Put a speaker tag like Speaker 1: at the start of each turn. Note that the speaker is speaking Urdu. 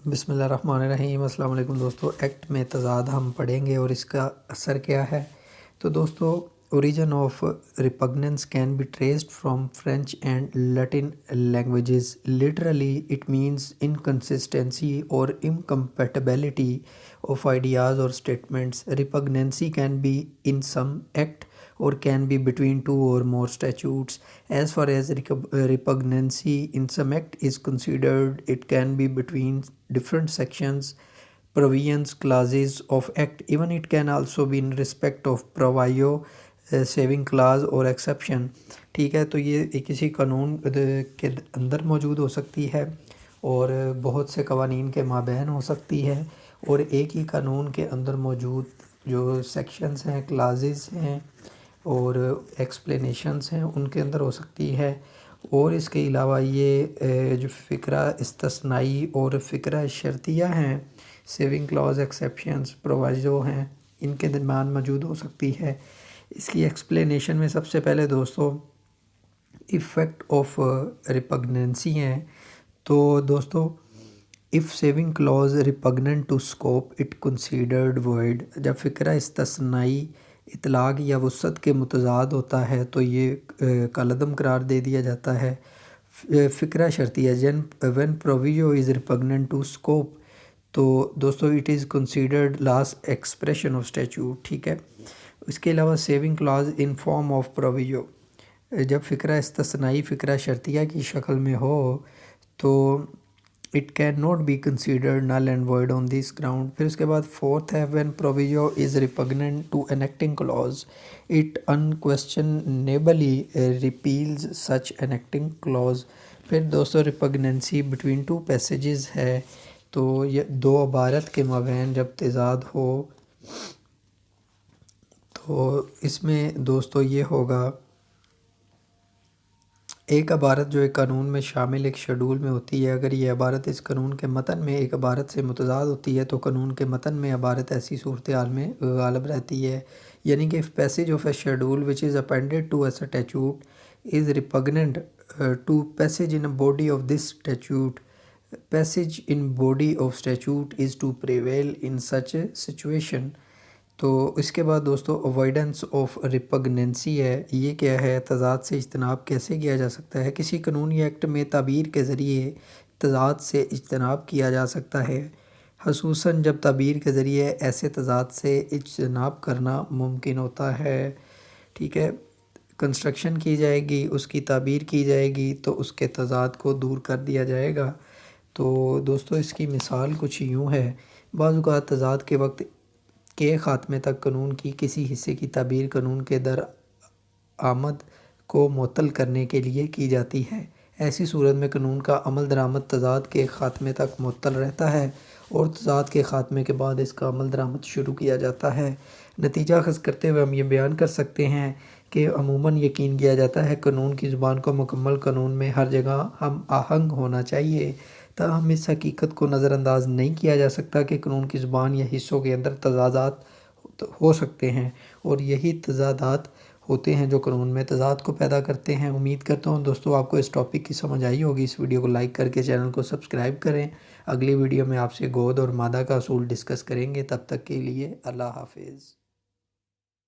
Speaker 1: بسم اللہ الرحمن الرحیم۔ السلام علیکم دوستو۔ ایکٹ میں تضاد ہم پڑھیں گے اور اس کا اثر کیا ہے۔ تو دوستو، origin of repugnance can be traced from French and Latin languages. Literally it means inconsistency اور انکمپیٹیبلٹی آف آئیڈیاز اور statements. Repugnancy can be in some act or can be between two or more statutes. As far as repugnancy in some act is considered, it can be between different sections, provisions, clauses of act. Even it can also be in respect of proviso, saving clause or exception. ٹھیک ہے، تو یہ کسی قانون کے اندر موجود ہو سکتی ہے اور بہت سے قوانین کے مابین ہو سکتی ہے، اور ایک ہی قانون کے اندر موجود جو سیکشنز ہیں، کلازز ہیں اور ایکسپلینیشنز ہیں ان کے اندر ہو سکتی ہے۔ اور اس کے علاوہ یہ جو فقرہ استثنائی اور فقرہ شرطیہ ہیں، سیونگ کلاز، ایکسیپشنز، پرووائزو ہیں، ان کے درمیان موجود ہو سکتی ہے۔ اس کی ایکسپلینیشن میں سب سے پہلے دوستو ایفیکٹ آف ریپگننسی ہیں۔ تو دوستو، if saving clause repugnant to scope it considered void۔ جب فقرہ استثنائی اطلاق یا وسعت کے متضاد ہوتا ہے تو یہ کالعدم قرار دے دیا جاتا ہے۔ فقرہ شرطیہ when proviso is repugnant to scope، تو دوستو it is considered last expression of statute۔ ٹھیک ہے، اس کے علاوہ saving clause in form of proviso، جب فقرہ استثنائی فقرہ شرطیہ کی شکل میں ہو تو it cannot be considered null and void on this ground۔ پھر اس کے بعد فورتھ ہے when proviso is repugnant to enacting clause it unquestionably repeals such enacting clause۔ پھر دوستو repugnancy between two passages ہے، تو یہ دو عبارت کے مابین جب تضاد ہو تو اس میں دوستو یہ ہوگا، ایک عبارت جو ایک قانون میں شامل ایک شیڈول میں ہوتی ہے، اگر یہ عبارت اس قانون کے متن میں ایک عبارت سے متضاد ہوتی ہے تو قانون کے متن میں عبارت ایسی صورتحال میں غالب رہتی ہے۔ یعنی کہ if passage of a schedule which is appended to a statute is repugnant to passage in a body of this statute, passage in body of statute is to prevail in such a situation۔ تو اس کے بعد دوستو اوائیڈنس آف ریپگننسی ہے۔ یہ کیا ہے؟ تضاد سے اجتناب کیسے کیا جا سکتا ہے؟ کسی قانونی ایکٹ میں تعبیر کے ذریعے تضاد سے اجتناب کیا جا سکتا ہے، خصوصاً جب تعبیر کے ذریعے ایسے تضاد سے اجتناب کرنا ممکن ہوتا ہے۔ ٹھیک ہے، کنسٹرکشن کی جائے گی، اس کی تعبیر کی جائے گی تو اس کے تضاد کو دور کر دیا جائے گا۔ تو دوستو اس کی مثال کچھ یوں ہے، بعض اوقات تضاد کے وقت کے خاتمے تک قانون کی کسی حصے کی تعبیر قانون کے درآمد کو معطل کرنے کے لیے کی جاتی ہے۔ ایسی صورت میں قانون کا عمل درآمد تضاد کے خاتمے تک معطل رہتا ہے اور تضاد کے خاتمے کے بعد اس کا عمل درآمد شروع کیا جاتا ہے۔ نتیجہ اخذ کرتے ہوئے ہم یہ بیان کر سکتے ہیں کہ عموماً یقین کیا جاتا ہے قانون کی زبان کو مکمل قانون میں ہر جگہ ہم آہنگ ہونا چاہیے، تاہم اس حقیقت کو نظر انداز نہیں کیا جا سکتا کہ قانون کی زبان یا حصوں کے اندر تضادات ہو سکتے ہیں، اور یہی تضادات ہوتے ہیں جو قانون میں تضاد کو پیدا کرتے ہیں۔ امید کرتا ہوں دوستو آپ کو اس ٹاپک کی سمجھ آئی ہوگی۔ اس ویڈیو کو لائک کر کے چینل کو سبسکرائب کریں۔ اگلی ویڈیو میں آپ سے گود اور مادہ کا اصول ڈسکس کریں گے۔ تب تک کے لیے اللہ حافظ۔